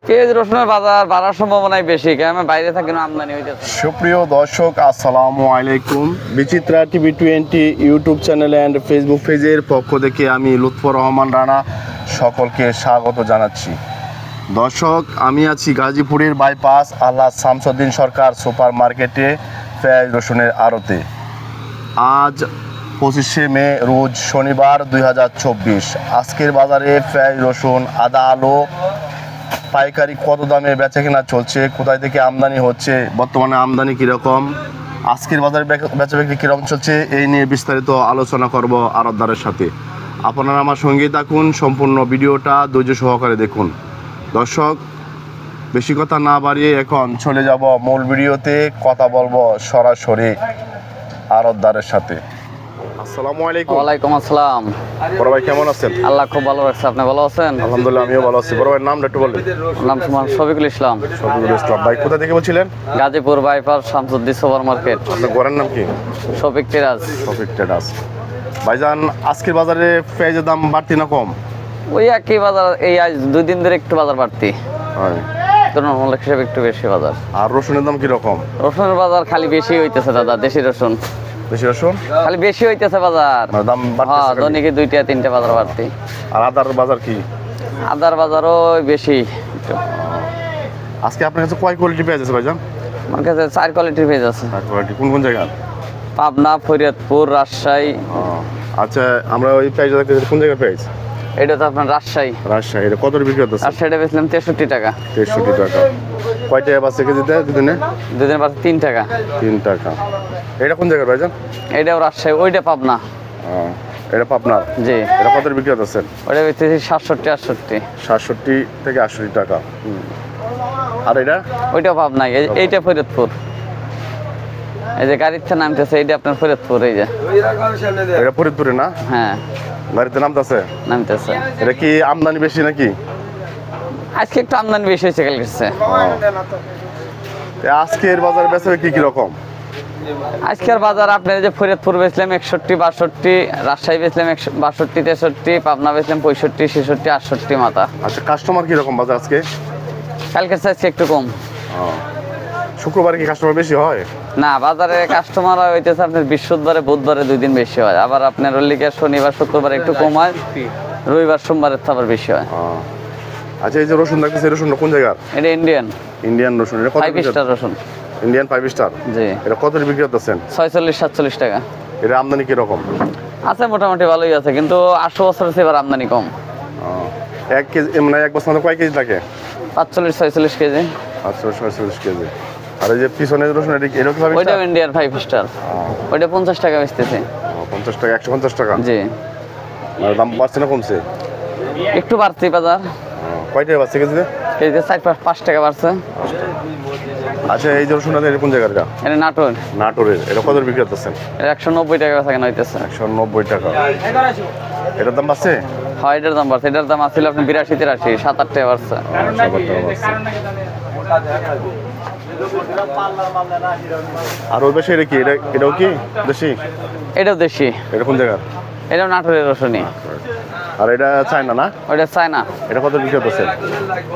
পেঁয়াজ রসুনের বাজার বাড়ার সম্ভাবনাই বেশি, কারণ বাইরে থেকে আমদানি হইতেছে। সুপ্রিয় দর্শক, আসসালামু আলাইকুম। Bichitra TV 20 YouTube channel and Facebook পেজের পক্ষ থেকে আমি লুৎফর রহমান রানা সকলকে স্বাগত জানাচ্ছি। দর্শক, আমি আছি গাজীপুরের বাইপাস আল্লাহ শামসুদ্দিন সরকার সুপার মার্কেটে পেঁয়াজ রসুনের আড়তে। আজ 25শে মে, রোজ শনিবার 2024। আজকের বাজারে পেঁয়াজ রসুন, আদা, আলু পাইকারি কত দামে বেচা কেনা চলছে, কোথায় থেকে আমদানি হচ্ছে, বর্তমানে আমদানি কীরকম, আজকের বাজারে বেচা বিক্রি কীরকম চলছে, এই নিয়ে বিস্তারিত আলোচনা করব আড়তদারের সাথে। আপনারা আমার সঙ্গেই থাকুন, সম্পূর্ণ ভিডিওটা ধৈর্য সহকারে দেখুন। দর্শক, বেশি কথা না বাড়িয়ে এখন চলে যাব মূল ভিডিওতে। কথা বলবো সরাসরি আড়তদারের সাথে। আসসালামু আলাইকুম। ওয়ালাইকুম আসসালাম। বড় ভাই কেমন আছেন? আল্লাহ খুব ভালো রাখছে, আপনি ভালো আছেন? আলহামদুলিল্লাহ, আমিও ভালো আছি। বড় ভাইয়ের নামটা একটু বলবেন। নাম শফিকুল ইসলাম। শফিকুল ইসলাম ভাই, কোথা থেকে বলছিলেন? Gazipur bypass Shamsuddin super market. আপনার ঘরের নাম কি? শফিক টেরাস। শফিক টেরাস। ভাইজান, আজকের বাজারে পেঁয়াজের দাম বাড়তি না কম? ওই একই বাজার, এই আজ 2 দিন ধরে একটু বাজার বাড়তি, হয়। তুলনামূলক হিসেবে একটু বেশি বাজার। আর রসুনের দাম কিরকম? রসুনের বাজার খালি বেশি হইতেছে দাদা, দেশি রসুন বেশি রসুন খালি বেশি হইতেছে বাজার। মানে দাম হ্যাঁ, বাড়তেছে খালি। দৈনিকে 2-3টা বাজার বাড়তি। আর আদার বাজার কি? আদার বাজারও বেশি একটু। আজকে আপনার কাছে কয় কোয়ালিটি পেঁয়াজ আছে ভাইজান? আমার কাছে 4 কোয়ালিটির পেঁয়াজ আছে। আর কোয়ালিটি কোন কোন জায়গা? পাবনা, ফরিদপুর, রাজশাহী। আচ্ছা, আমরা ওই পেঁয়াজ দেখতেছি কোন জায়গায় পেঁয়াজ? এটা তো আপনার রাজশাহী। রাজশাহী। এটা কত বিক্রি হচ্ছে? আর সেটা বেচলাম 63 টাকা। 63 টাকা। কয় টাকা বাচ্চা কেজিতে দুদিনে? দুদিনের পাশে 3 টাকা। 3 টাকা। এটা কোন জায়গায় ভাইজান? এটাও রাজশাহী, ওইটা পাবনা। এটা পাবনার। জি। এটা কত বিক্রি হচ্ছে? ওইটা বেচতেছি 67-68। 67 থেকে 80 টাকা। আর এটা? ওইটাও পাবনা। এইটা ফরিদপুর। এই যে গাড়িতে নামতেছে, এইটা আপনার ফরিদপুর। এই যে এটা ফরিদপুরে না? হ্যাঁ, গাড়িতে নামতেছে। নামতেছে। এটা কি আমদানি বেশি নাকি? আজকে একটু আমদানি বেশি হয়েছে কালকে। আজকের বাজার বেচা বিক্রি কি রকম? আজকের বাজার আপনার যে ফরিদপুর বেচলাম 61-62, রাজশাহী বেচলাম 62-63, পাবনা বেচলাম 65-66-68 মাথা। আচ্ছা, কাস্টমার কি রকম বাজার আজকে? কালকের চাইছে একটু কম। শুক্রবারে কি কাস্টমার বেশি হয়? না, বাজারে কাস্টমার হইতেছে আপনার বৃহস্পতিবারে, বুধবারে 2 দিন বেশি হয়। আবার আপনার ওলিকে শনিবার, শুক্রবার একটু কম হয়, রবিবার, সোমবারের তো আবার বেশি হয়। আচ্ছা, এই যে রসুন দেখতেছি, রসুন কোন জায়গার? এটা ইন্ডিয়ান। ইন্ডিয়ান রসুন। এটা কত? 5 স্টার রসুন। Indian 5 star. জি। এটা কত বিক্রি করতেছেন? 46-47 টাকা। এটা আমদানি কি রকম? আছে, মোটামুটি ভালোই আছে, কিন্তু 800 বছর হচ্ছে এবার আমদানি কম। 1 কেজি মানে 1 বছর কয় কেজি থাকে? 45-46 কেজি। আচ্ছা, 46 কেজি। আর এই যে পিছনের রসুন, এটা কি ভাবে? ওইটাও ইন্ডিয়ান 5 স্টার। ওইটা 50 টাকা বেচতেছে। 50 টাকা। 150 টাকা। জি। আর দাম বাড়ছে না কমছে? একটু বাড়তি বাজার। কয় টাকা বাড়ছে কেজিতে? কেজিতে 4-5 টাকা বাড়ছে। আচ্ছা, এই যে রসুন আছে, এটা কোন জায়গার? এটা নাটোর। নাটোরের। এটা কত বিক্রি করতেছেন? এটা 190 টাকা বেচা কেনা হইতেছে। 190 টাকা। এটার দাম বাড়ছে? হয়, এটার দাম বাড়ছে। এটার দাম আসলে আপনি 82-83, 7-8 টাকা বাড়ছে। আর ওই পাশে এটা কি? এটাও কি দেশি? এটাও দেশি। এটা কোন জায়গার? এটাও নাটোরের রসুনই। আর এটা চায়না না? ওইটা চায়না। এটা কত বিক্রি হচ্ছে?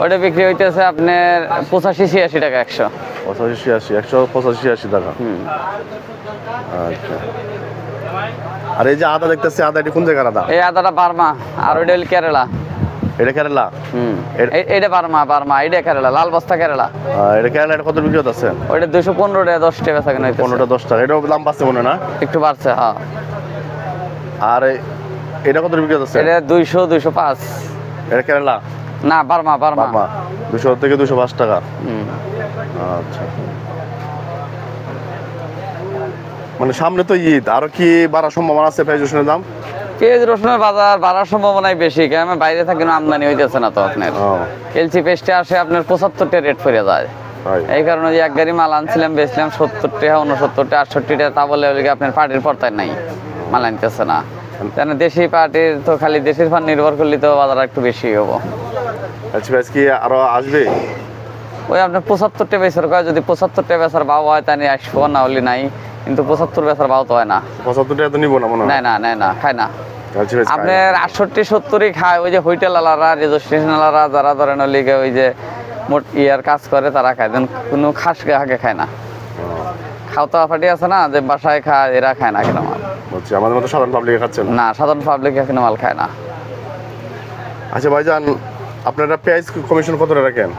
ওইটা বিক্রি হইতেছে আপনার 85-86 টাকা 100। 85-86, 185-86 টাকা। আচ্ছা। আর এই যে আদা দেখতেছি, আদা এটা কোন জায়গার আদা? এই আদাটা বার্মা, আর ওইটা হল কেরালা। এটা কেরালা? এটা বার্মা, এটা কেরালা, লাল বস্তা কেরালা। এটা কেরালা। এটা কত বিক্রি হচ্ছে? ওইটা 215 টাকা 10 টাকা বেচা কেনা হইতেছে। 15টা 10 টাকা। এটাও দাম বাড়ছে মনে না? একটু বাড়ছে, হ্যাঁ। আর এটা কত বিক্রি হচ্ছে? এটা 200-205। এটা কেরালা না, বার্মা। 200 থেকে 205 টাকা। আচ্ছা, মানে সামনে তো ঈদ, আরো কি বাড়ার সম্ভাবনা আছে পেঁয়াজ রসুনের দাম? পেঁয়াজ রসুনের বাজার বাড়ার সম্ভাবনাই বেশি, কারণ বাইরে থেকে আমদানি হইতেছে না তো আপনার। এলসি পেস্টে আসে আপনার 75 টাকা রেট পড়ে যায়। এই কারণে যে এক গাড়ি মাল আনছিলাম, বেচলাম 70 টাকা, 69 টাকা, 68 টাকা। তা বলে আপনার পার্টির পর্তায় নাই, মাল আনতেছে না। কেন দেশি পার্টির তো খালি দেশের ফান নির্ভর করলে তো বাজার একটু বেশি হবো। আচ্ছা, কি আরো আসবে? ওই আপনার 75 টাকা বেচার কয়, যদি 75 টাকা বেচার ভাও হয় তা নিয়ে আসবো, না হলে নাই। কিন্তু 75 বেচার ভাও তো হয় না। 75 টাকা তো নিব না মনে হয়। না, খায় না। আপনার 68-70ই খায়। ওই যে হোটেল আলারা, রেজিস্ট্রেশন আলারা, যারা ধরেন লিগে ওই যে মোট ইয়ার কাজ করে তারা খায়, দেন কোনো খাস আগে খায় না। খাওয়া ফাটি আছে না, যে বাসায় খায় এরা খায় না কেন মাল। বলছি আমাদের মতো সাধারণ পাবলিকে খাচ্ছেন না, সাধারণ পাবলিক এখানে মাল খায় না। আচ্ছা ভাইজান, আপনারা পেঁয়াজ কমিশন কত রাখেন?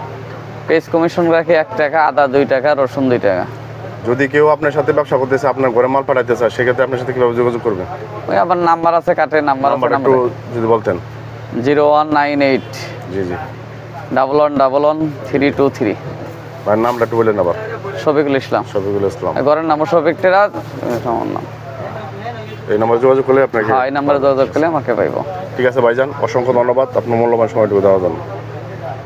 পেজ কমিশন রাখি 1 টাকা, আদা 2 টাকা, রসুন 2 টাকা। যদি কেউ আপনার সাথে ব্যবসা করতেছে, আপনার ঘরে মাল পাঠাইতে চায়, সেক্ষেত্রে আপনার সাথে কিভাবে যোগাযোগ করবে? ওই আবার নাম্বার আছে, কাটে নাম্বার আছে, একটু যদি বলতেন। 0198 জি জি 1111 ভাইয়ের নামটা একটু বললেন আবার। শফিকুল ইসলাম। শফিকুল ইসলাম। ঘরের নাম শফিক টেরাজ, আমার নাম। এই নাম্বারে যোগাযোগ করলে আপনাকে। হ্যাঁ, এই নাম্বারে যোগাযোগ করলে আমাকে পাইব। ঠিক আছে ভাইজান, অসংখ্য ধন্যবাদ আপনার মূল্যবান সময়টুকু দেওয়ার জন্য।